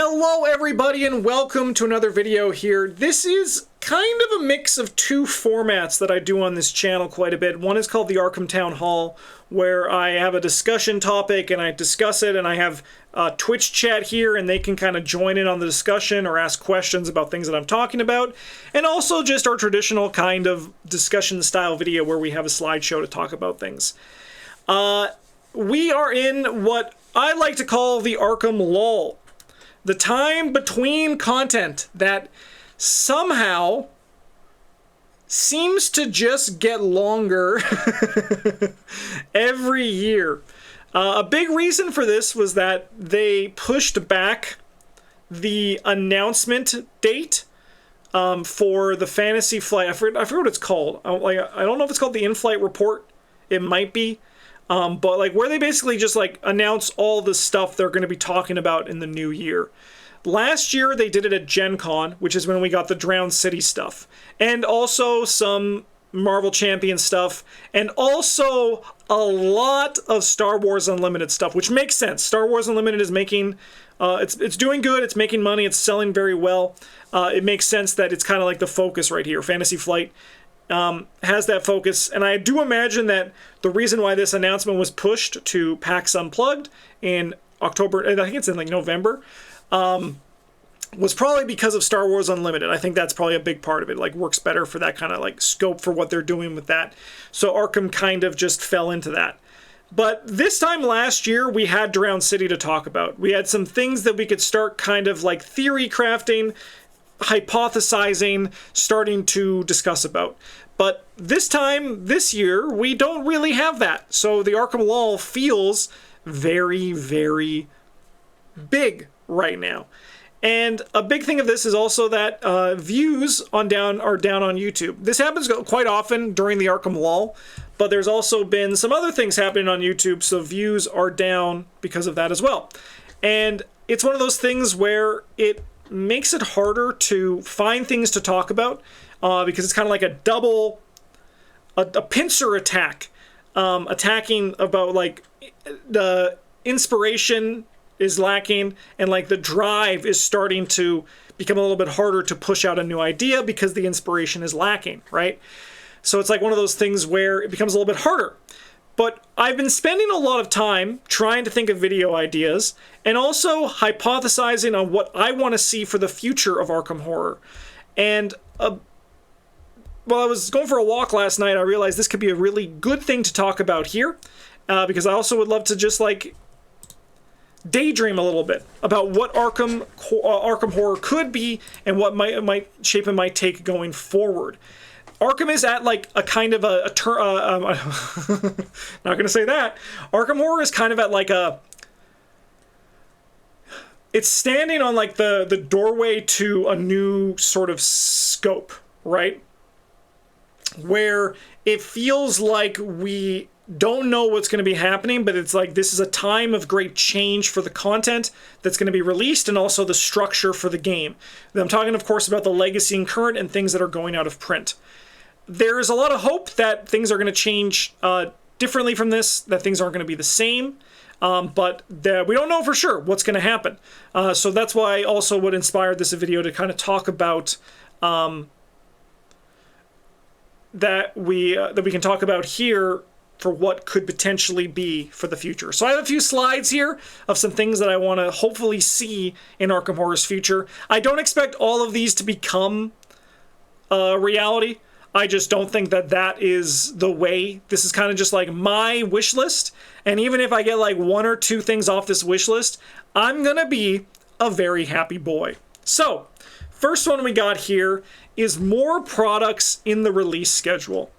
Hello everybody and welcome to another video here. This is kind of a mix of two formats that I do on this channel quite a bit. One is called the Arkham Town Hall, where I have a discussion topic and I discuss it, and I have Twitch chat here and they can kind of join in on the discussion or ask questions about things that I'm talking about. And also just our traditional kind of discussion style video where we have a slideshow to talk about things. We are in what I like to call the Arkham lull. The time between content that somehow seems to just get longer every year. A big reason for this was that they pushed back the announcement date for the Fantasy Flight. I forget what it's called. I don't know if it's called the In-Flight Report. It might be. But like where they basically just like announce all the stuff they're going to be talking about in the new year. Last year they did it at Gen Con, which is when we got the Drowned City stuff, and also some Marvel Champion stuff, and also a lot of Star Wars Unlimited stuff, which makes sense. Star Wars Unlimited is making, it's doing good, it's making money, it's selling very well. It makes sense that it's kind of like the focus right here. Fantasy Flight has that focus, and I do imagine that the reason why this announcement was pushed to PAX Unplugged in October, and I think it's in like November, was probably because of Star Wars Unlimited. I think that's probably a big part of it. Like works better for that kind of like scope for what they're doing with that. So Arkham kind of just fell into that. But this time last year, we had Drowned City to talk about. We had some things that we could start kind of like theory crafting, hypothesizing, starting to discuss about. But this time, this year, we don't really have that. So the Arkham lull feels very, very big right now. And a big thing of this is also that views are down on YouTube. This happens quite often during the Arkham lull, but there's also been some other things happening on YouTube, so views are down because of that as well. And it's one of those things where it makes it harder to find things to talk about because it's kind of like a pincer attack, attacking about like the inspiration is lacking and like the drive is starting to become a little bit harder to push out a new idea because the inspiration is lacking, right? So it's like one of those things where it becomes a little bit harder. But I've been spending a lot of time trying to think of video ideas and also hypothesizing on what I want to see for the future of Arkham Horror. And while I was going for a walk last night, I realized this could be a really good thing to talk about here because I also would love to just like daydream a little bit about what Arkham Horror could be and what might shape it might take going forward. Arkham is at like a kind of not gonna say that. Arkham Horror is kind of at like it's standing on like the doorway to a new sort of scope, right? Where it feels like we don't know what's going to be happening, but it's like this is a time of great change for the content that's going to be released and also the structure for the game. I'm talking, of course, about the legacy and current and things that are going out of print. There is a lot of hope that things are going to change differently from this, that things aren't going to be the same, but we don't know for sure what's going to happen. So that's why also what inspired this video to kind of talk about that we can talk about here for what could potentially be for the future. So I have a few slides here of some things that I want to hopefully see in Arkham Horror's future. I don't expect all of these to become reality. I just don't think that that is the way. This is kind of just like my wish list. And even if I get like one or two things off this wish list, I'm going to be a very happy boy. So first one we got here is more products in the release schedule.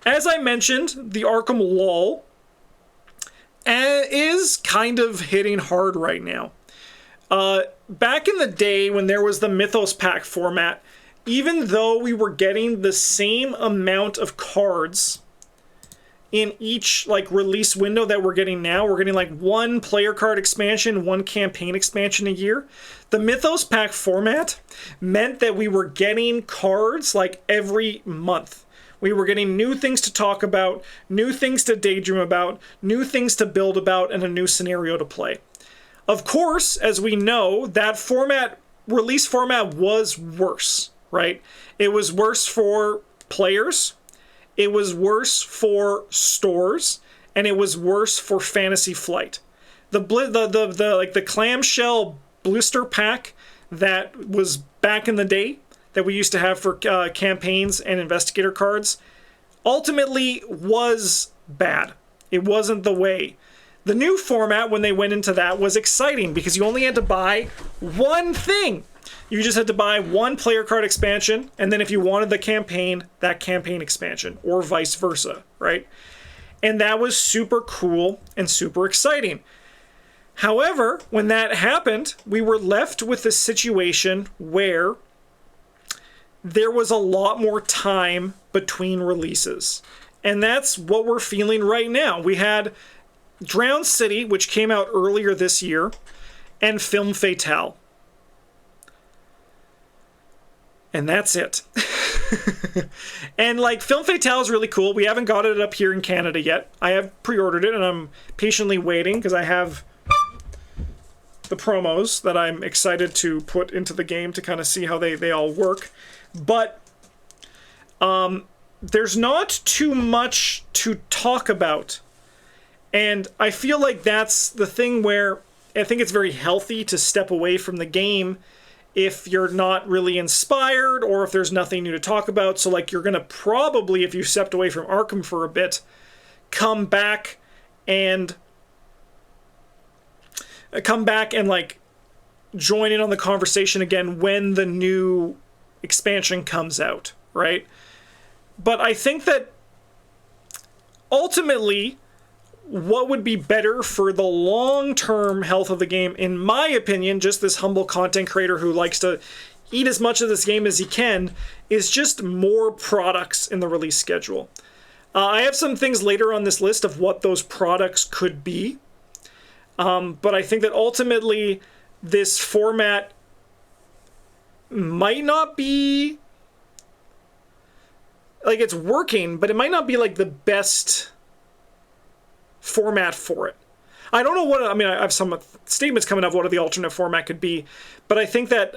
As I mentioned, the Arkham lull is kind of hitting hard right now. Back in the day when there was the Mythos Pack format, even though we were getting the same amount of cards in each like release window that we're getting now, we're getting like one player card expansion, one campaign expansion a year. The Mythos Pack format meant that we were getting cards like every month. We were getting new things to talk about, new things to daydream about, new things to build about, and a new scenario to play. Of course, as we know, that release format was worse, right? It was worse for players, it was worse for stores, and it was worse for Fantasy Flight. The clamshell blister pack that was back in the day that we used to have for campaigns and investigator cards ultimately was bad. It wasn't the way. The new format, when they went into that, was exciting because you only had to buy one thing. You just had to buy one player card expansion, and then if you wanted the campaign, that campaign expansion, or vice versa, right? And that was super cool and super exciting. However, when that happened, we were left with a situation where there was a lot more time between releases. And that's what we're feeling right now. We had Drowned City, which came out earlier this year, and Film Fatale. And that's it. And like, Film Fatale is really cool. We haven't got it up here in Canada yet. I have pre-ordered it, and I'm patiently waiting because I have the promos that I'm excited to put into the game to kind of see how they all work. But there's not too much to talk about. And I feel like that's the thing where I think it's very healthy to step away from the game if you're not really inspired or if there's nothing new to talk about. So like, you're going to probably, if you stepped away from Arkham for a bit, come back and like join in on the conversation again when the new expansion comes out, right? But I think that ultimately what would be better for the long-term health of the game, in my opinion, just this humble content creator who likes to eat as much of this game as he can, is just more products in the release schedule. I have some things later on this list of what those products could be. But I think that ultimately this format might not be like, it's working, but it might not be like the best format for it. I don't know what, I mean, I have some statements coming up what the alternate format could be, but I think that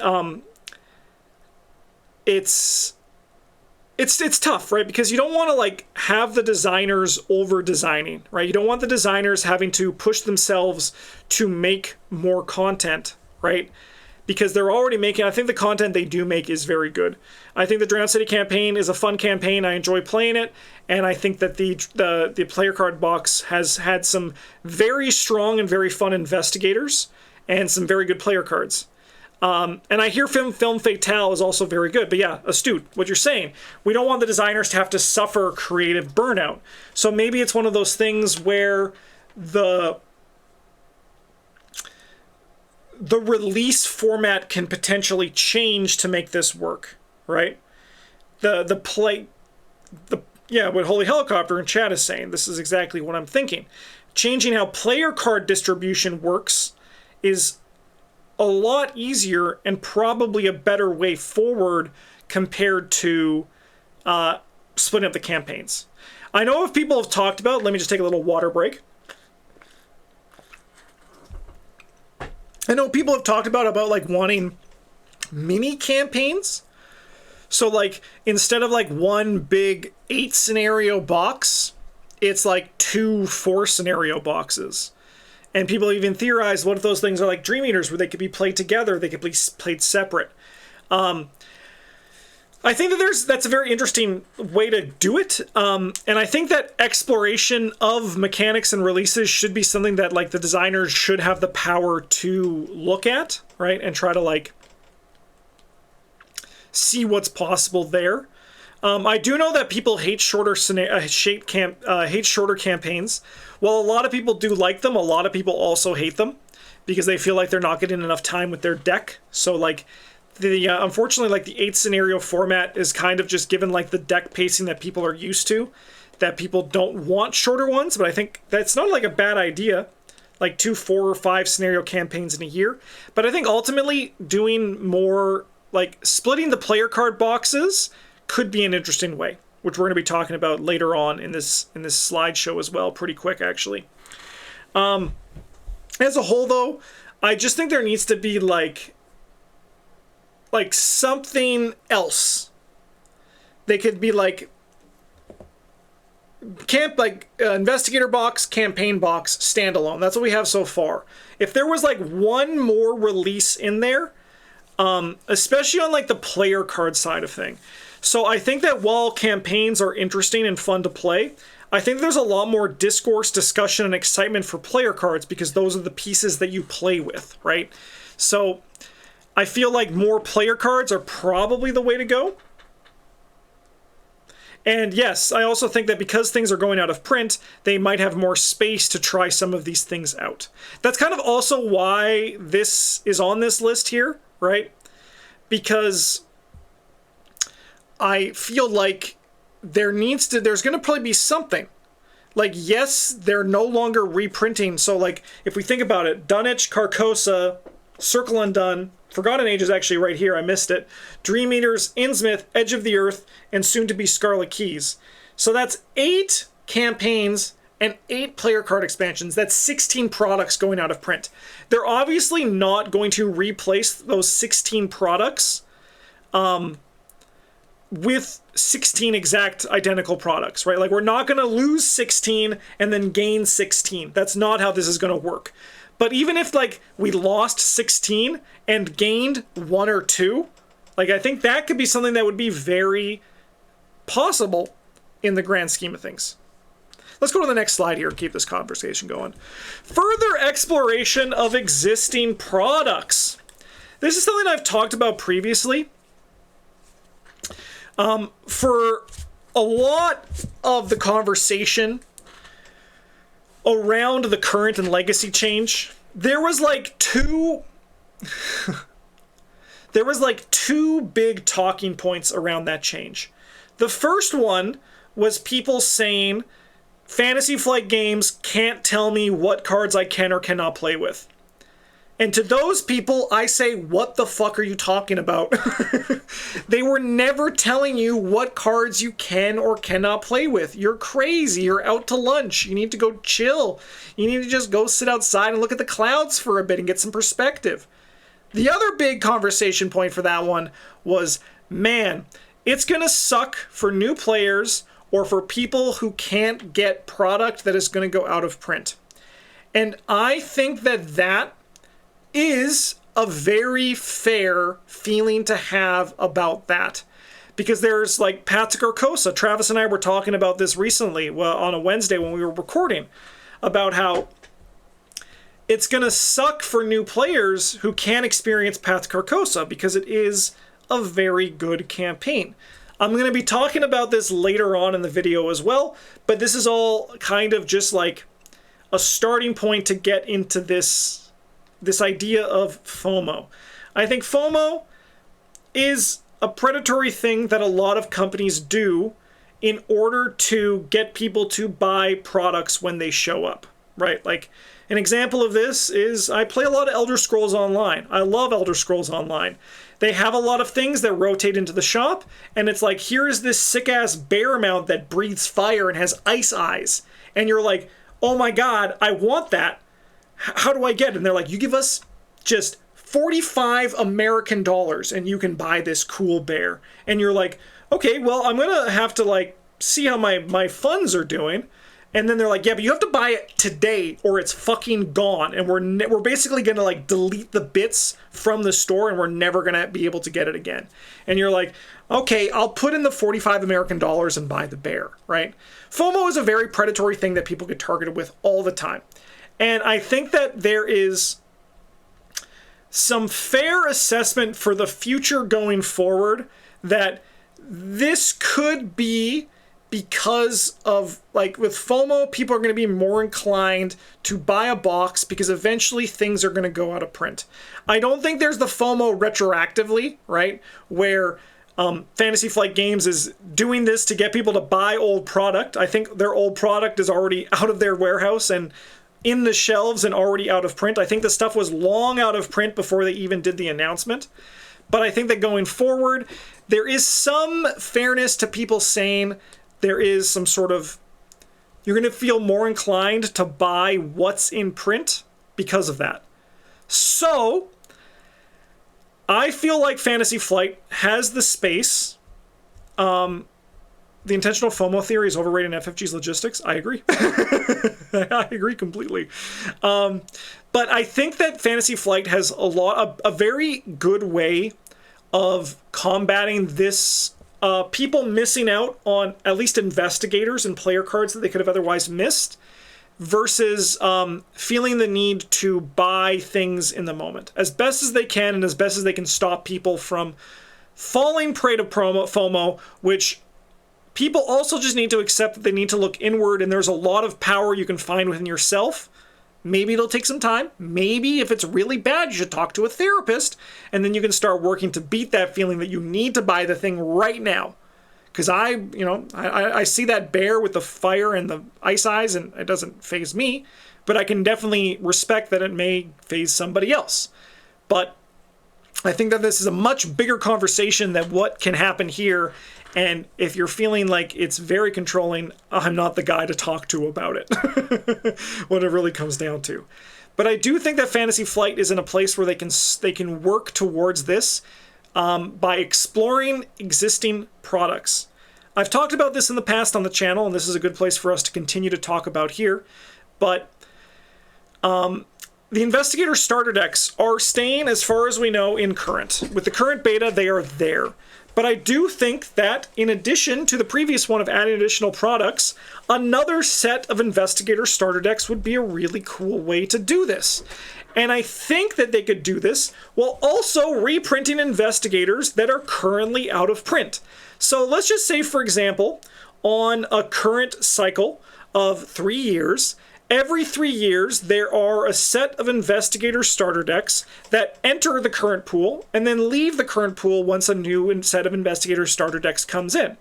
it's tough, right? Because you don't want to like have the designers over designing, right? You don't want the designers having to push themselves to make more content, right? Because they're already making, I think the content they do make is very good. I think the Drowned City campaign is a fun campaign. I enjoy playing it. And I think that the player card box has had some very strong and very fun investigators and some very good player cards. And I hear Film Fatale is also very good. But yeah, astute, what you're saying. We don't want the designers to have to suffer creative burnout. So maybe it's one of those things where the release format can potentially change to make this work, right? What Holy Helicopter in chat is saying, this is exactly what I'm thinking. Changing how player card distribution works is a lot easier and probably a better way forward compared to splitting up the campaigns. I know if people have talked about, let me just take a little water break. I know people have talked about like wanting mini campaigns. So like, instead of like one big 8 scenario box, it's like 2 4 scenario boxes. And people even theorize, what if those things are like Dream Eaters, where they could be played together, they could be played separate. I think that that's a very interesting way to do it. And I think that exploration of mechanics and releases should be something that like the designers should have the power to look at, right? And try to like see what's possible there. I do know that people hate shorter campaigns. While a lot of people do like them, a lot of people also hate them because they feel like they're not getting enough time with their deck. So like, unfortunately, like the 8 scenario format is kind of just given like the deck pacing that people are used to, that people don't want shorter ones, but I think that's not like a bad idea, like 2 4 or 5 scenario campaigns in a year. But I think ultimately doing more, like splitting the player card boxes could be an interesting way, which we're going to be talking about later on in this slideshow as well, pretty quick actually. As a whole though, I just think there needs to be like something else. They could be like investigator box, campaign box, standalone. That's what we have so far. If there was like one more release in there, especially on like the player card side of thing. So I think that while campaigns are interesting and fun to play, I think there's a lot more discourse, discussion, and excitement for player cards because those are the pieces that you play with, right? So I feel like more player cards are probably the way to go. And yes, I also think that because things are going out of print, they might have more space to try some of these things out. That's kind of also why this is on this list here, right? Because I feel like there's going to probably be something. Like, yes, they're no longer reprinting. So, like, if we think about it, Dunwich, Carcosa, Circle Undone, Forgotten Age is actually right here. I missed it. Dream Eaters, Innsmouth, Edge of the Earth, and soon-to-be Scarlet Keys. So that's 8 campaigns and 8 player card expansions. That's 16 products going out of print. They're obviously not going to replace those 16 products with 16 exact identical products, right? Like, we're not going to lose 16 and then gain 16. That's not how this is going to work. But even if, like, we lost 16 and gained 1 or 2, like, I think that could be something that would be very possible in the grand scheme of things. Let's go to the next slide here and keep this conversation going. Further exploration of existing products. This is something I've talked about previously. For a lot of the conversation around the current and legacy change, there was like two big talking points around that change. The first one was people saying Fantasy Flight Games can't tell me what cards I can or cannot play with. And to those people, I say, what the fuck are you talking about? They were never telling you what cards you can or cannot play with. You're crazy. You're out to lunch. You need to go chill. You need to just go sit outside and look at the clouds for a bit and get some perspective. The other big conversation point for that one was, man, it's going to suck for new players or for people who can't get product that is going to go out of print. And I think that is a very fair feeling to have about that. Because there's like Path to Carcosa. Travis and I were talking about this recently on a Wednesday when we were recording about how it's going to suck for new players who can't experience Path to Carcosa because it is a very good campaign. I'm going to be talking about this later on in the video as well, but this is all kind of just like a starting point to get into this idea of FOMO. I think FOMO is a predatory thing that a lot of companies do in order to get people to buy products when they show up, right? Like, an example of this is I play a lot of Elder Scrolls Online. I love Elder Scrolls Online. They have a lot of things that rotate into the shop, and it's like, here is this sick-ass bear mount that breathes fire and has ice eyes. And you're like, oh my god, I want that. How do I get it? And they're like, you give us just 45 American dollars and you can buy this cool bear. And you're like, okay, well, I'm going to have to like see how my funds are doing. And then they're like, yeah, but you have to buy it today or it's fucking gone. And we're basically going to like delete the bits from the store and we're never going to be able to get it again. And you're like, okay, I'll put in the 45 American dollars and buy the bear, right? FOMO is a very predatory thing that people get targeted with all the time. And I think that there is some fair assessment for the future going forward that this could be because of, like, with FOMO, people are going to be more inclined to buy a box because eventually things are going to go out of print. I don't think there's the FOMO retroactively, right, where Fantasy Flight Games is doing this to get people to buy old product. I think their old product is already out of their warehouse and in the shelves and already out of print. I think the stuff was long out of print before they even did the announcement. But I think that going forward, there is some fairness to people saying there is some sort of, you're going to feel more inclined to buy what's in print because of that. So I feel like Fantasy Flight has the space. The intentional FOMO theory is overrated in FFG's logistics. I agree. I agree completely. But I think that Fantasy Flight has a very good way of combating this, people missing out on at least investigators and player cards that they could have otherwise missed, versus feeling the need to buy things in the moment as best as they can, and as best as they can stop people from falling prey to FOMO, which people also just need to accept that they need to look inward, and there's a lot of power you can find within yourself. Maybe it'll take some time. Maybe if it's really bad, you should talk to a therapist, and then you can start working to beat that feeling that you need to buy the thing right now. Because I see that bear with the fire and the ice eyes, and it doesn't faze me, but I can definitely respect that it may faze somebody else. But I think that this is a much bigger conversation than what can happen here. And if you're feeling like it's very controlling, I'm not the guy to talk to about it, what it really comes down to. But I do think that Fantasy Flight is in a place where they can work towards this by exploring existing products. I've talked about this in the past on the channel, and this is a good place for us to continue to talk about here. But the Investigator starter decks are staying, as far as we know, in current. With the current beta, they are there. But I do think that, in addition to the previous one of adding additional products, another set of Investigator starter decks would be a really cool way to do this. And I think that they could do this while also reprinting Investigators that are currently out of print. So let's just say, for example, on a current cycle of 3 years, every 3 years, there are a set of Investigator starter decks that enter the current pool and then leave the current pool once a new set of Investigator starter decks comes in.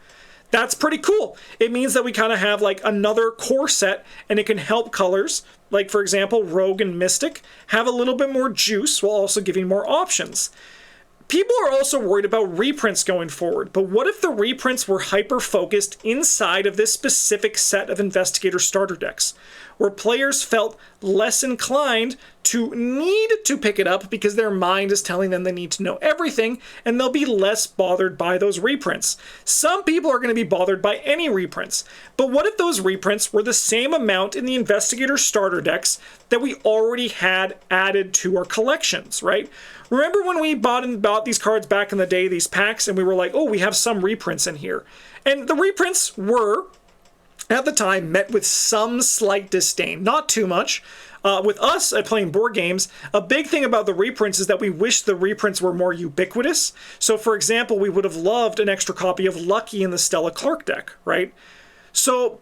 That's pretty cool. It means that we kind of have like another core set, and it can help colors, like for example, Rogue and Mystic, have a little bit more juice while also giving more options. People are also worried about reprints going forward, but what if the reprints were hyper-focused inside of this specific set of Investigator starter decks, where players felt less inclined to need to pick it up because their mind is telling them they need to know everything, and they'll be less bothered by those reprints. Some people are going to be bothered by any reprints, but what if those reprints were the same amount in the Investigator starter decks that we already had added to our collections, right? Remember when we bought these cards back in the day, these packs, and we were like, oh, we have some reprints in here. And the reprints were, at the time, met with some slight disdain. Not too much. With us at playing board games, a big thing about the reprints is that we wish the reprints were more ubiquitous. So, for example, we would have loved an extra copy of Lucky in the Stella Clark deck, right? So,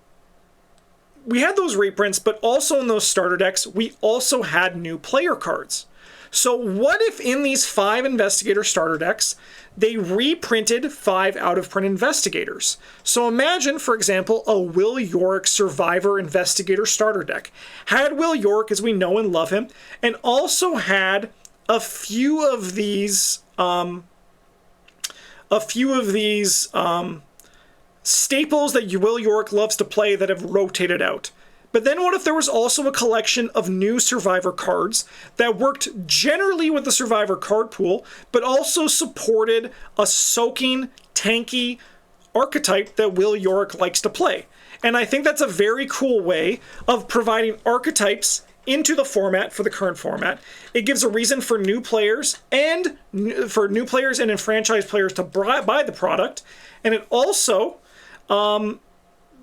we had those reprints, but also in those starter decks, we also had new player cards. So what if in these 5 Investigator starter decks, they reprinted 5 out-of-print Investigators? So imagine, for example, a Will Yorick Survivor Investigator starter deck. Had Will Yorick, as we know and love him, and also had a few of these staples that Will Yorick loves to play that have rotated out. But then what if there was also a collection of new Survivor cards that worked generally with the Survivor card pool, but also supported a soaking, tanky archetype that Will Yorick likes to play? And I think that's a very cool way of providing archetypes into the format for the current format. It gives a reason for new players and enfranchised players to buy the product. And it also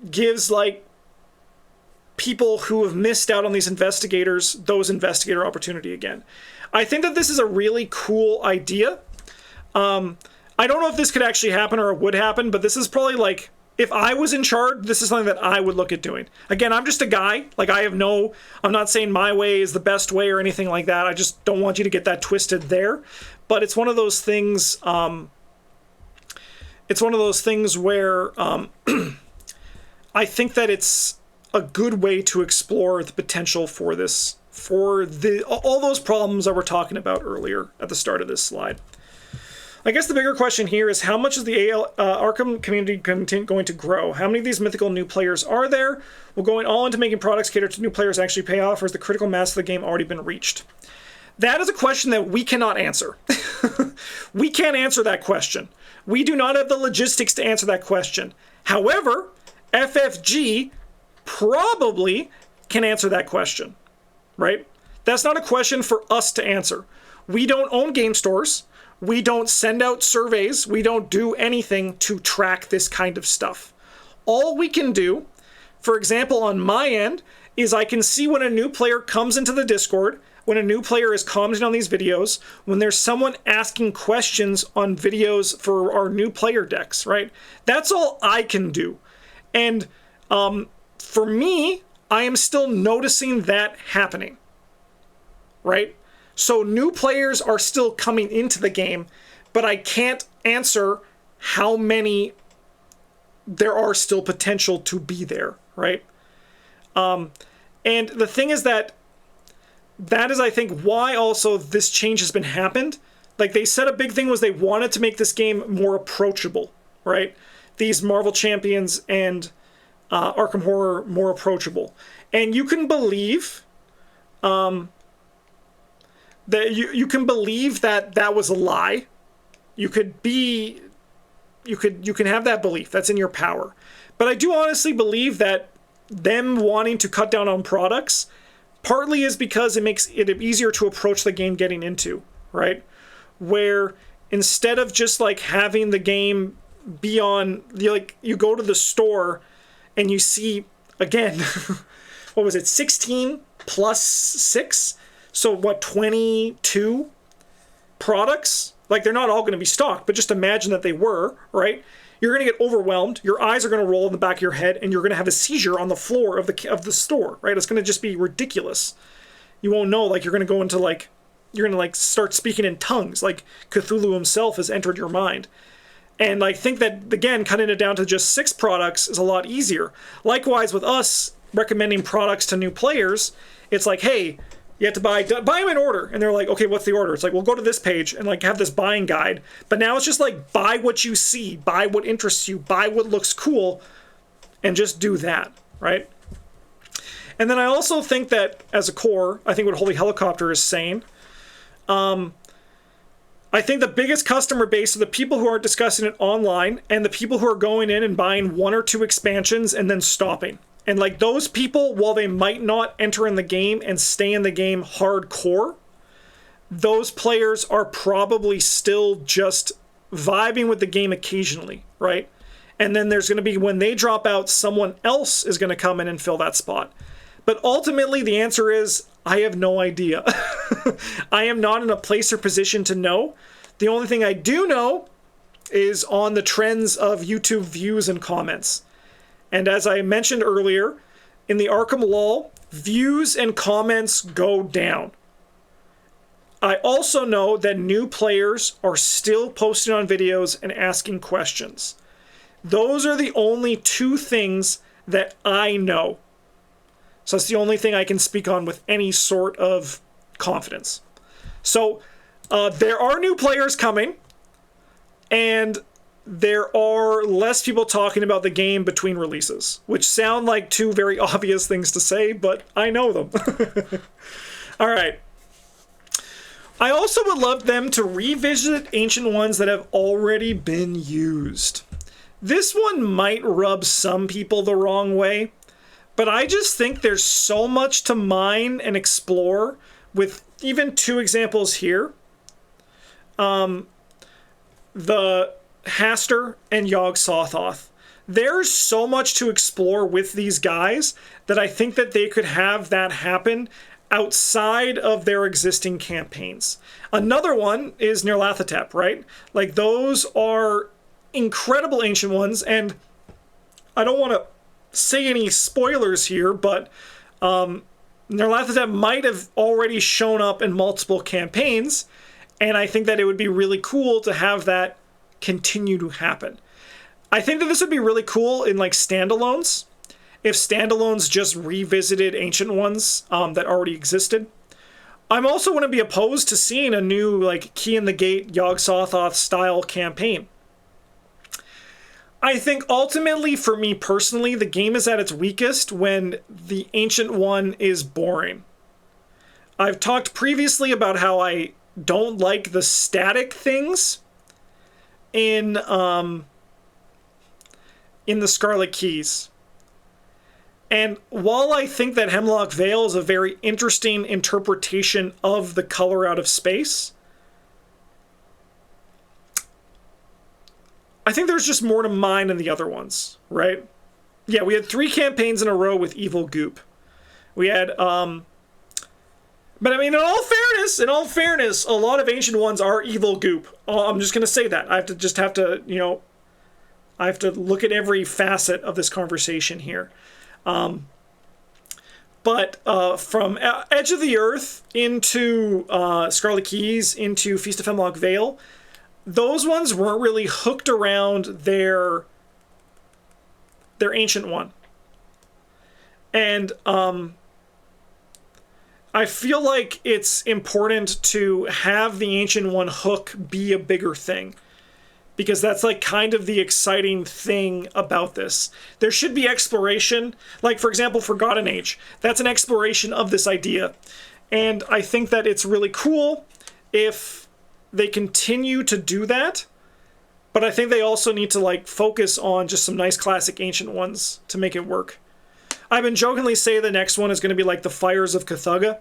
gives like people who have missed out on these Investigators, those Investigator opportunity again. I think that this is a really cool idea. I don't know if this could actually happen or it would happen, but this is probably like, if I was in charge, this is something that I would look at doing. Again, I'm just a guy. Like I'm not saying my way is the best way or anything like that. I just don't want you to get that twisted there. But it's one of those things, where I think that it's a good way to explore the potential for this, for all those problems that we're talking about earlier at the start of this slide. I guess the bigger question here is, how much is the Arkham community going to grow? How many of these mythical new players are there? Will going all into making products cater to new players actually pay off, or has the critical mass of the game already been reached? That is a question that we cannot answer. We can't answer that question. We do not have the logistics to answer that question. However, FFG probably can answer that question, right? That's not a question for us to answer. We don't own game stores. We don't send out surveys. We don't do anything to track this kind of stuff. All we can do, for example, on my end, is I can see when a new player comes into the Discord, when a new player is commenting on these videos, when there's someone asking questions on videos for our new player decks, right? That's all I can do. And for me, I am still noticing that happening, right? So new players are still coming into the game, but I can't answer how many there are still potential to be there, right? And the thing is that is, I think, why also this change has been happened. Like, they said a big thing was they wanted to make this game more approachable, right? These Marvel Champions and Arkham Horror more approachable. And you can believe that you can believe that was a lie. You can have that belief. That's in your power. But I do honestly believe that them wanting to cut down on products partly is because it makes it easier to approach the game getting into, right? Where instead of just like having the game be on, you go to the store and you see, again, what was it, 16 plus 6? So what, 22 products? Like, they're not all going to be stocked, but just imagine that they were, right? You're going to get overwhelmed. Your eyes are going to roll in the back of your head, and you're going to have a seizure on the floor of the store, right? It's going to just be ridiculous. You won't know, like, you're going to go into, like, you're going to, like, start speaking in tongues, like Cthulhu himself has entered your mind. And I think that, again, cutting it down to just 6 products is a lot easier. Likewise, with us recommending products to new players, it's like, hey, you have to buy them in order. And they're like, okay, what's the order? It's like, well, go to this page and like have this buying guide. But now it's just like, buy what you see, buy what interests you, buy what looks cool, and just do that, right? And then I also think that as a core, I think what Holy Helicopter is saying, I think the biggest customer base are the people who aren't discussing it online and the people who are going in and buying 1 or 2 expansions and then stopping. And like those people, while they might not enter in the game and stay in the game hardcore, those players are probably still just vibing with the game occasionally, right? And then there's going to be, when they drop out, someone else is going to come in and fill that spot. But ultimately, the answer is, I have no idea. I am not in a place or position to know. The only thing I do know is on the trends of YouTube views and comments. And as I mentioned earlier, in the Arkham lull, views and comments go down. I also know that new players are still posting on videos and asking questions. Those are the only 2 things that I know. So that's the only thing I can speak on with any sort of confidence. So there are new players coming, and there are less people talking about the game between releases, which sound like 2 very obvious things to say, but I know them. All right. I also would love them to revisit ancient ones that have already been used. This one might rub some people the wrong way, but I just think there's so much to mine and explore with even 2 examples here. The Haster and Yog-Sothoth. There's so much to explore with these guys that I think that they could have that happen outside of their existing campaigns. Another one is Nyarlathotep, right? Like, those are incredible ancient ones, and I don't want to say any spoilers here, but Nyarlathotep might have already shown up in multiple campaigns, and I think that it would be really cool to have that continue to happen. I think that this would be really cool in like standalones, if standalones just revisited ancient ones that already existed. I'm also wouldn't be opposed to seeing a new like Key in the Gate Yog-Sothoth style campaign. I think ultimately, for me personally, the game is at its weakest when the ancient one is boring. I've talked previously about how I don't like the static things in the Scarlet Keys. And while I think that Hemlock Vale is a very interesting interpretation of the color out of space, I think there's just more to mine in the other ones, right? Yeah, we had 3 campaigns in a row with Evil Goop. We had, but I mean, in all fairness, a lot of Ancient Ones are Evil Goop. I'm just gonna say that. I have to, you know, I have to look at every facet of this conversation here. But from Edge of the Earth into Scarlet Keys into Feast of Hemlock Vale, those ones weren't really hooked around their Ancient One. And I feel like it's important to have the Ancient One hook be a bigger thing, because that's like kind of the exciting thing about this. There should be exploration, like for example Forgotten Age. That's an exploration of this idea. And I think that it's really cool if they continue to do that, but I think they also need to like focus on just some nice classic Ancient Ones to make it work. I've been jokingly say the next one is going to be like the Fires of Cthulhu.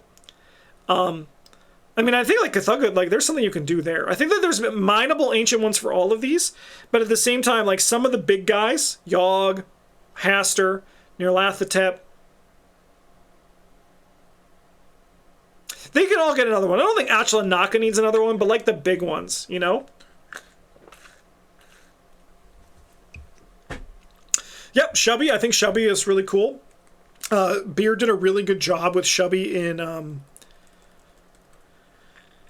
I mean, I think like Cthulhu, like there's something you can do there. I think that there's mineable Ancient Ones for all of these, but at the same time, like some of the big guys, Yogg, Hastur, Nyarlathotep, they can all get another one. I don't think Achelanaka needs another one, but like the big ones, you know? Yep, Shubby. I think Shubby is really cool. Beard did a really good job with Shubby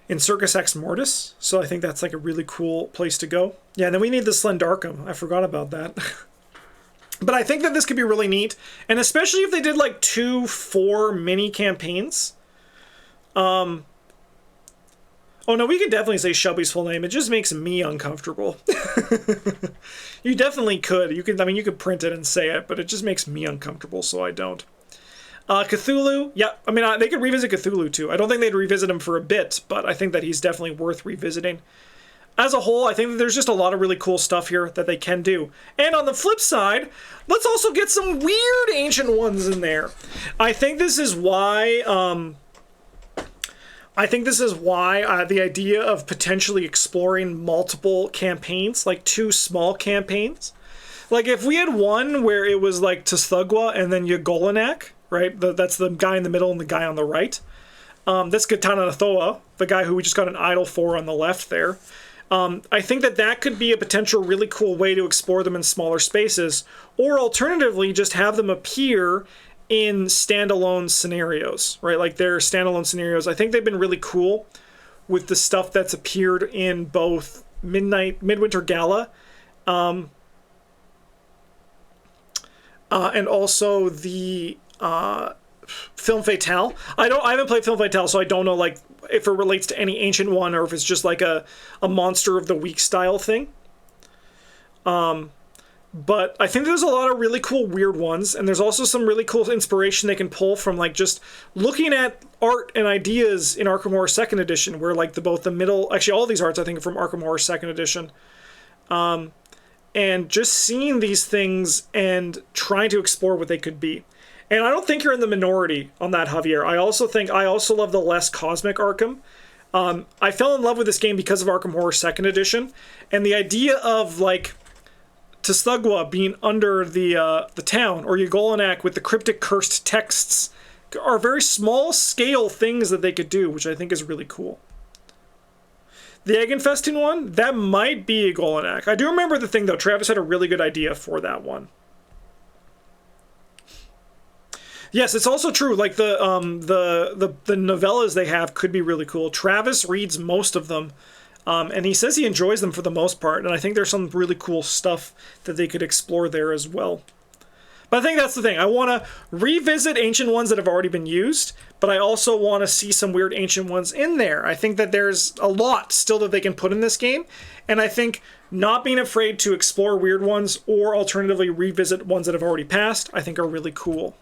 in Circus Ex Mortis, so I think that's like a really cool place to go. Yeah, and then we need the Slendarkum. I forgot about that. But I think that this could be really neat, and especially if they did like 2-4 mini campaigns. Oh no, we could definitely say Shelby's full name. It just makes me uncomfortable. You definitely could. You could print it and say it, but it just makes me uncomfortable, so I don't. Cthulhu, yeah, I mean, they could revisit Cthulhu too. I don't think they'd revisit him for a bit, but I think that he's definitely worth revisiting. As a whole, I think that there's just a lot of really cool stuff here that they can do. And on the flip side, let's also get some weird Ancient Ones in there. I think this is why the idea of potentially exploring multiple campaigns, like 2 small campaigns. Like if we had one where it was like Tsthugwa and then Ygolinak, right? That's the guy in the middle and the guy on the right. That's Katana Nathoa, the guy who we just got an idol for on the left there. I think that could be a potential really cool way to explore them in smaller spaces, or alternatively just have them appear in standalone scenarios, right? Like their standalone scenarios. I think they've been really cool with the stuff that's appeared in both Midwinter Gala, and also the Film Fatale. I haven't played Film Fatale, so I don't know like if it relates to any Ancient One or if it's just like a Monster of the Week style thing. But I think there's a lot of really cool weird ones, and there's also some really cool inspiration they can pull from like just looking at art and ideas in Arkham Horror 2nd Edition, where like actually all these arts I think are from Arkham Horror 2nd Edition. And just seeing these things and trying to explore what they could be. And I don't think you're in the minority on that, Javier. I also love the less cosmic Arkham. I fell in love with this game because of Arkham Horror 2nd Edition, and the idea of like Tsthugwa being under the town, or Ygolinak with the cryptic cursed texts, are very small scale things that they could do, which I think is really cool. The Egg Infesting one, that might be Ygolinak. I do remember the thing though. Travis had a really good idea for that one. Yes, it's also true. Like the novellas they have could be really cool. Travis reads most of them. And he says he enjoys them for the most part, and I think there's some really cool stuff that they could explore there as well. But I think that's the thing. I want to revisit Ancient Ones that have already been used, but I also want to see some weird Ancient Ones in there. I think that there's a lot still that they can put in this game, and I think not being afraid to explore weird ones or alternatively revisit ones that have already passed, I think are really cool.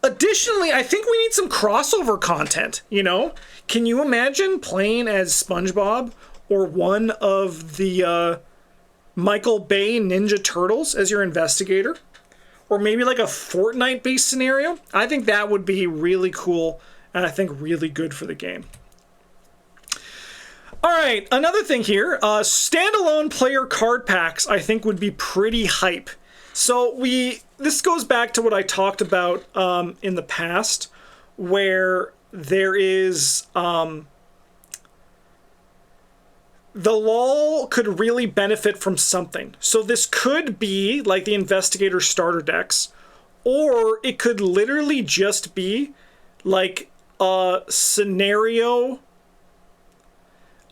Additionally, I think we need some crossover content, you know? Can you imagine playing as SpongeBob or one of the Michael Bay Ninja Turtles as your investigator? Or maybe like a Fortnite-based scenario? I think that would be really cool and I think really good for the game. All right, another thing here, standalone player card packs I think would be pretty hype. So this goes back to what I talked about in the past, where there is the lull could really benefit from something. So this could be like the investigator starter decks, or it could literally just be like a scenario.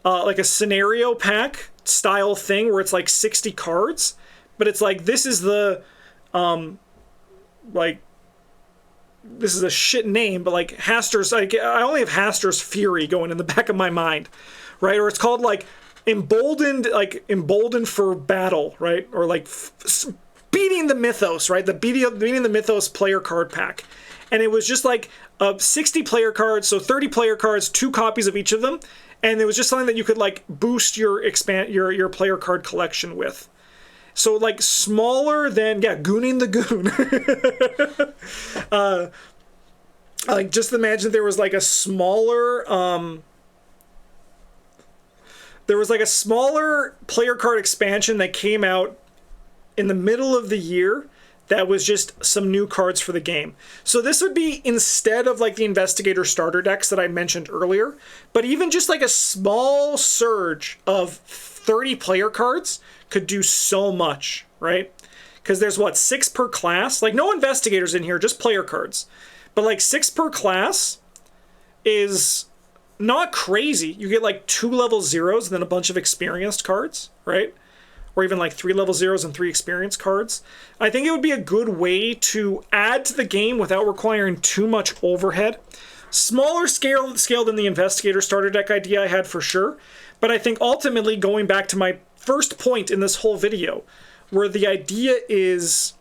Like a scenario pack style thing where it's like 60 cards, but it's like, this is the, like, this is a shit name, but like Haster's, like, I only have Haster's Fury going in the back of my mind, right? Or it's called like Emboldened for Battle, right? Or like Beating the Mythos, right? Beating the Mythos player card pack. And it was just like 60 player cards, so 30 player cards, 2 copies of each of them. And it was just something that you could like boost your player card collection with. So like smaller than, yeah, Gooning the Goon. Like just imagine there was like a smaller player card expansion that came out in the middle of the year that was just some new cards for the game. So this would be instead of like the investigator starter decks that I mentioned earlier, but even just like a small surge of 30 player cards could do so much, right? Because there's what, 6 per class? Like no investigators in here, just player cards. But like 6 per class is not crazy. You get like 2 level 0s and then a bunch of experienced cards, right? Or even like 3 level 0s and 3 experience cards. I think it would be a good way to add to the game without requiring too much overhead. Smaller scale than the investigator starter deck idea I had for sure, but I think ultimately going back to my first point in this whole video, where the idea is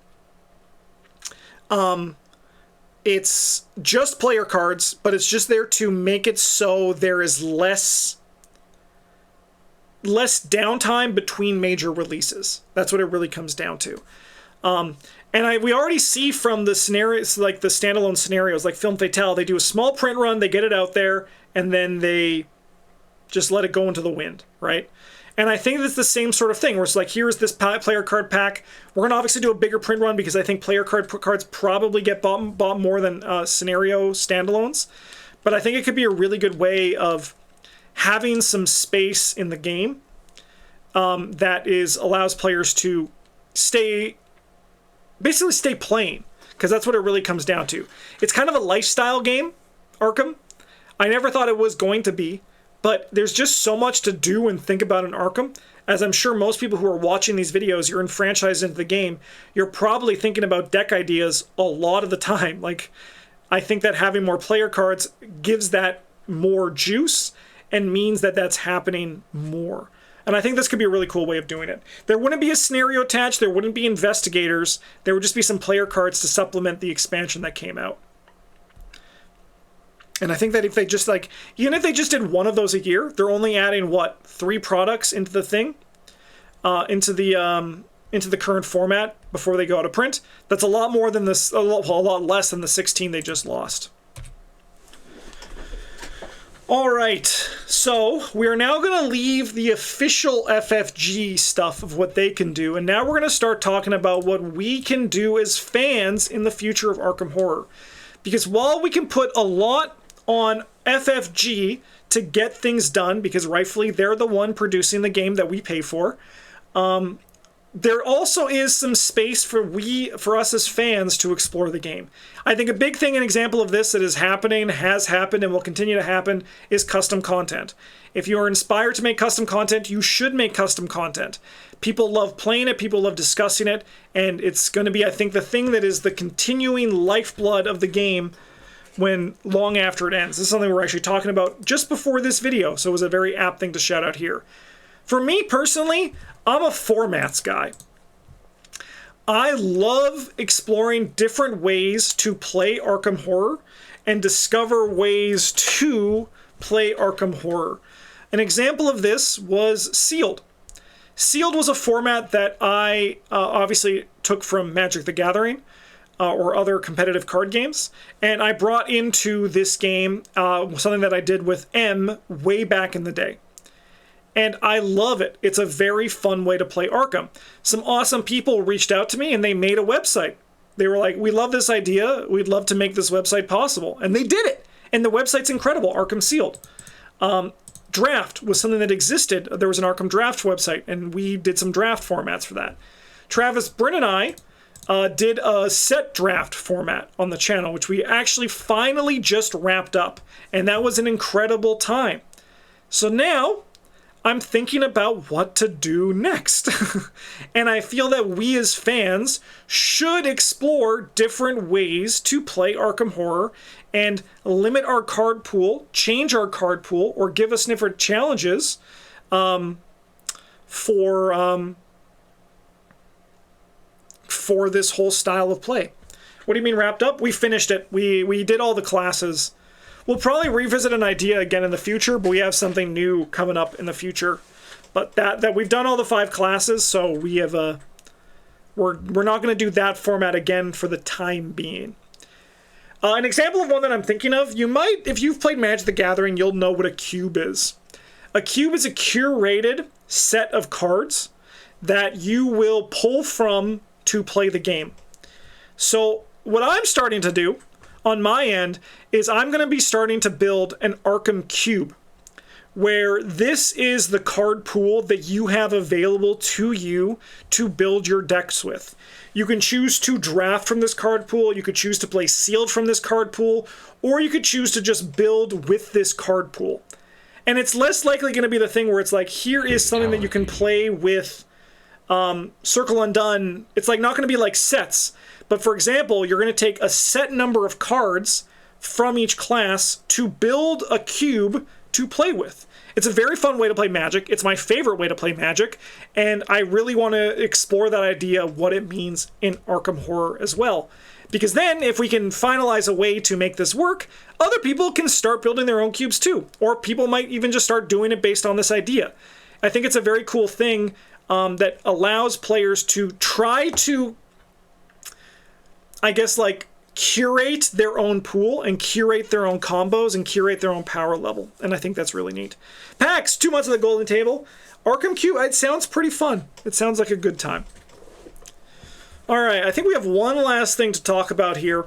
it's just player cards, but it's just there to make it so there is less downtime between major releases. That's what it really comes down to. And we already see from the scenarios, like the standalone scenarios, like Film Fatale, they do a small print run, they get it out there, and then they just let it go into the wind, right? And I think it's the same sort of thing, where it's like, here's this player card pack. We're going to obviously do a bigger print run because I think player cards probably get bought more than scenario standalones. But I think it could be a really good way of having some space in the game that allows players to stay playing, because that's what it really comes down to. It's kind of a lifestyle game, Arkham. I never thought it was going to be, but there's just so much to do and think about in Arkham. As I'm sure most people who are watching these videos, you're enfranchised into the game, you're probably thinking about deck ideas a lot of the time. Like, I think that having more player cards gives that more juice and means that that's happening more. And I think this could be a really cool way of doing it. There wouldn't be a scenario attached, there wouldn't be investigators, there would just be some player cards to supplement the expansion that came out. And I think that if they just like, even if they just did one of those a year, they're only adding what, 3 products into the thing, into the current format before they go out of print. That's a lot more than this, a lot less than the 16 they just lost. All right, so we're now going to leave the official FFG stuff of what they can do, and now we're going to start talking about what we can do as fans in the future of Arkham Horror. Because while we can put a lot on FFG to get things done, because rightfully they're the one producing the game that we pay for, there also is some space for us as fans to explore the game. I think a big thing, an example of this that is happening, has happened, and will continue to happen is custom content. If you are inspired to make custom content, you should make custom content. People love playing it, people love discussing it, and it's going to be, I think, the thing that is the continuing lifeblood of the game when long after it ends. This is something we're actually talking about just before this video, so it was a very apt thing to shout out here. For me personally, I'm a formats guy. I love exploring different ways to play Arkham Horror and discover ways to play Arkham Horror. An example of this was Sealed. Sealed was a format that I obviously took from Magic the Gathering or other competitive card games, and I brought into this game something that I did with M way back in the day. And I love it. It's a very fun way to play Arkham. Some awesome people reached out to me and they made a website. They were like, we love this idea. We'd love to make this website possible. And they did it. And the website's incredible, Arkham Sealed. Draft was something that existed. There was an Arkham Draft website, and we did some draft formats for that. Travis Bryn and I did a set draft format on the channel, which we actually finally just wrapped up. And that was an incredible time. So now I'm thinking about what to do next. And I feel that we as fans should explore different ways to play Arkham Horror and limit our card pool, change our card pool, or give us different challenges for this whole style of play. What do you mean wrapped up? We finished it. We did all the classes. We'll probably revisit an idea again in the future, but we have something new coming up in the future. But that we've done all the 5 classes, so we have we're not going to do that format again for the time being. An example of one that I'm thinking of, you might, if you've played Magic the Gathering, you'll know what a cube is. A cube is a curated set of cards that you will pull from to play the game. So what I'm starting to do on my end is I'm going to be starting to build an Arkham Cube, where this is the card pool that you have available to you to build your decks with. You can choose to draft from this card pool, you could choose to play Sealed from this card pool, or you could choose to just build with this card pool. And it's less likely going to be the thing where it's like, here is something that you can play with Circle Undone. It's like not going to be like sets. But for example, you're going to take a set number of cards from each class to build a cube to play with. It's a very fun way to play Magic. It's my favorite way to play Magic, and I really want to explore that idea of what it means in Arkham Horror as well. Because then, if we can finalize a way to make this work, other people can start building their own cubes too. Or people might even just start doing it based on this idea. I think it's a very cool thing that allows players to try to, I guess, like, curate their own pool and curate their own combos and curate their own power level. And I think that's really neat. PAX, 2 months of the Golden Table. Arkham Cube, it sounds pretty fun. It sounds like a good time. All right, I think we have one last thing to talk about here.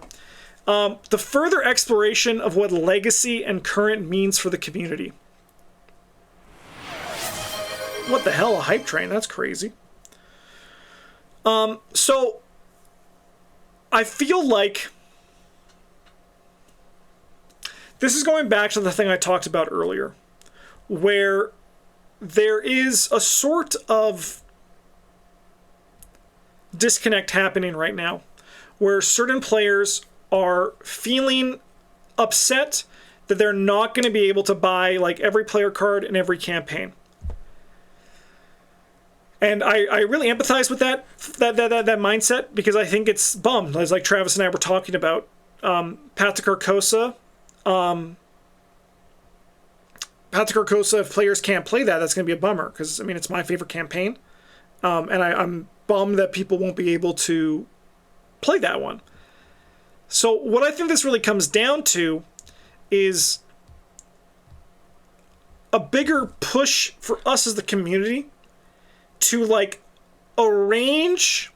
The further exploration of what legacy and current means for the community. What the hell, a hype train? That's crazy. So I feel like this is going back to the thing I talked about earlier, where there is a sort of disconnect happening right now, where certain players are feeling upset that they're not going to be able to buy like every player card in every campaign. And I really empathize with that mindset, because I think it's bummed, as like Travis and I were talking about. Path to Carcosa, if players can't play that, that's going to be a bummer, because, I mean, it's my favorite campaign. And I'm bummed that people won't be able to play that one. So what I think this really comes down to is a bigger push for us as the community to, like, arrange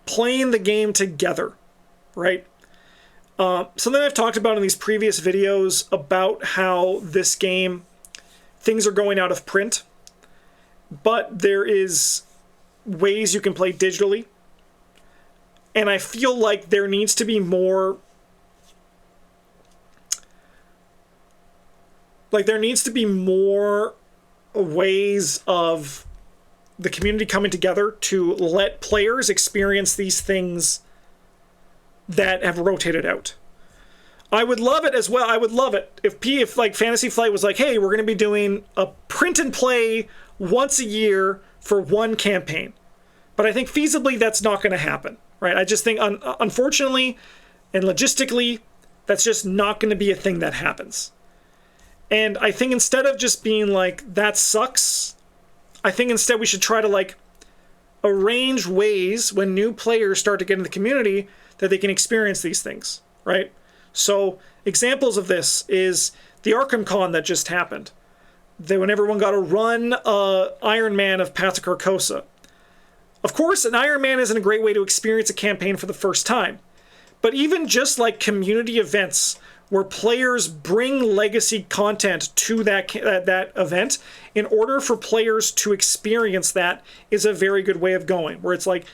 playing the game together, right? Something I've talked about in these previous videos about how this game, things are going out of print, but there is ways you can play digitally. And I feel like there needs to be more, ways of the community coming together to let players experience these things that have rotated out. I would love it as well. I would love it if like Fantasy Flight was like, hey, we're going to be doing a print and play once a year for one campaign. But I think feasibly that's not going to happen, right? I just think, unfortunately and logistically, that's just not going to be a thing that happens. And I think instead of just being like, that sucks, I think instead we should try to like arrange ways when new players start to get in the community that they can experience these things, right? So examples of this is the Arkham Con that just happened. When everyone got to run Iron Man of Path to Carcosa. Of course, an Iron Man isn't a great way to experience a campaign for the first time. But even just like community events where players bring legacy content to that event in order for players to experience that is a very good way of going. Where it's like,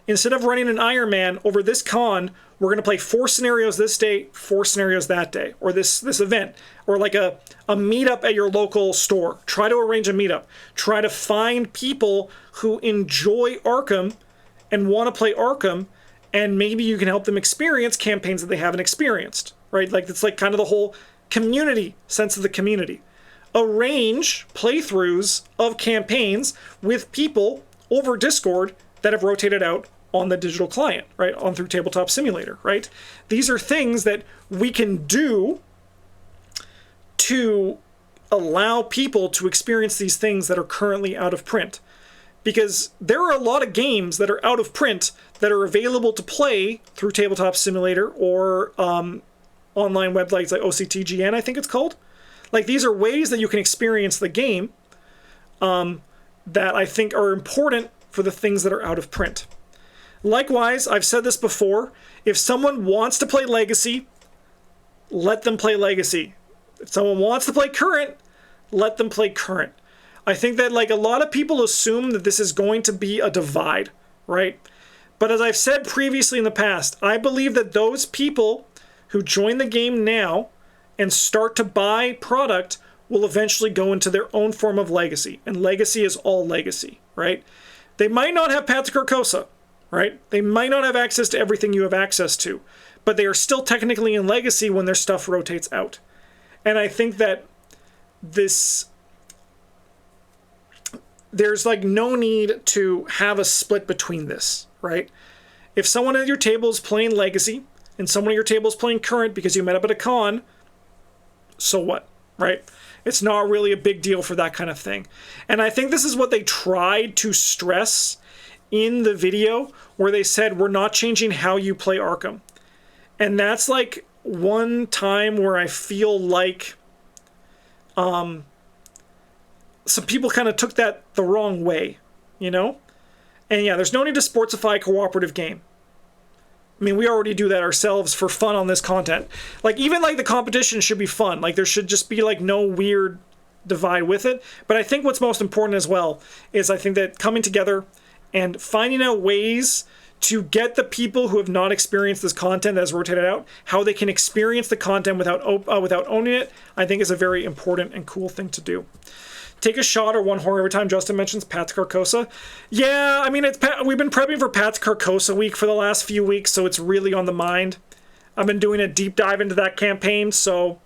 instead of running an Iron Man over this con, we're going to play 4 scenarios this day, 4 scenarios that day, or this event, or like a meetup at your local store. Try to arrange a meetup. Try to find people who enjoy Arkham and want to play Arkham, and maybe you can help them experience campaigns that they haven't experienced, right? Like, it's like kind of the whole community sense of the community. Arrange playthroughs of campaigns with people over Discord that have rotated out on the digital client, right? On through Tabletop Simulator, right? These are things that we can do to allow people to experience these things that are currently out of print. Because there are a lot of games that are out of print that are available to play through Tabletop Simulator or online websites like OCTGN, I think it's called. Like, these are ways that you can experience the game that I think are important for the things that are out of print. Likewise, I've said this before, if someone wants to play Legacy, let them play Legacy. If someone wants to play Current, let them play Current. I think that like a lot of people assume that this is going to be a divide, right? But as I've said previously in the past, I believe that those people who join the game now and start to buy product will eventually go into their own form of Legacy. And Legacy is all Legacy, right? They might not have Path to Carcosa, right? They might not have access to everything you have access to, but they are still technically in Legacy when their stuff rotates out. And I think that there's like no need to have a split between this, right? If someone at your table is playing Legacy and someone at your table is playing Current because you met up at a con, so what, right? It's not really a big deal for that kind of thing. And I think this is what they tried to stress in the video where they said, we're not changing how you play Arkham. And that's like one time where I feel like some people kind of took that the wrong way, you know? And yeah, there's no need to sportsify a cooperative game. I mean, we already do that ourselves for fun on this content. Like, even like the competition should be fun. Like, there should just be like no weird divide with it. But I think what's most important as well is I think that coming together and finding out ways to get the people who have not experienced this content that's rotated out, how they can experience the content without owning it, I think is a very important and cool thing to do. Take a shot or one horror every time Justin mentions Path to Carcosa. Yeah, I mean, we've been prepping for Path to Carcosa week for the last few weeks, so it's really on the mind. I've been doing a deep dive into that campaign, so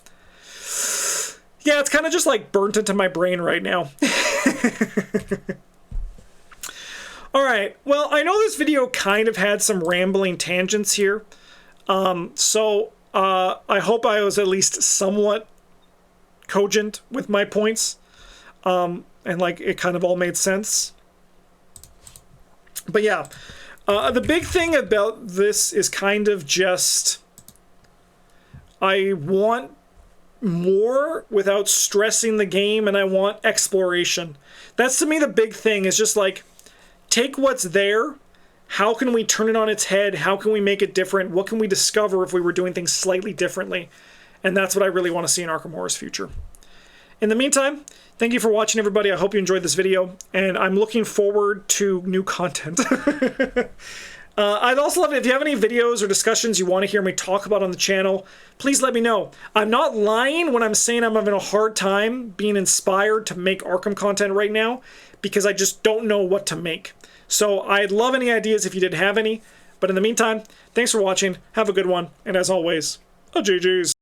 yeah, it's kind of just like burnt into my brain right now. All right, well, I know this video kind of had some rambling tangents here, so I hope I was at least somewhat cogent with my points. And like it kind of all made sense. But yeah, the big thing about this is kind of just I want more without stressing the game, and I want exploration. That's to me the big thing, is just like take what's there, how can we turn it on its head, how can we make it different, what can we discover if we were doing things slightly differently. And that's what I really want to see in Arkham Horror's future. In the meantime, thank you for watching, everybody. I hope you enjoyed this video, and I'm looking forward to new content. I'd also love it if you have any videos or discussions you want to hear me talk about on the channel, please let me know. I'm not lying when I'm saying I'm having a hard time being inspired to make Arkham content right now, because I just don't know what to make. So I'd love any ideas if you did have any. But in the meantime, thanks for watching, have a good one, and as always, GG's.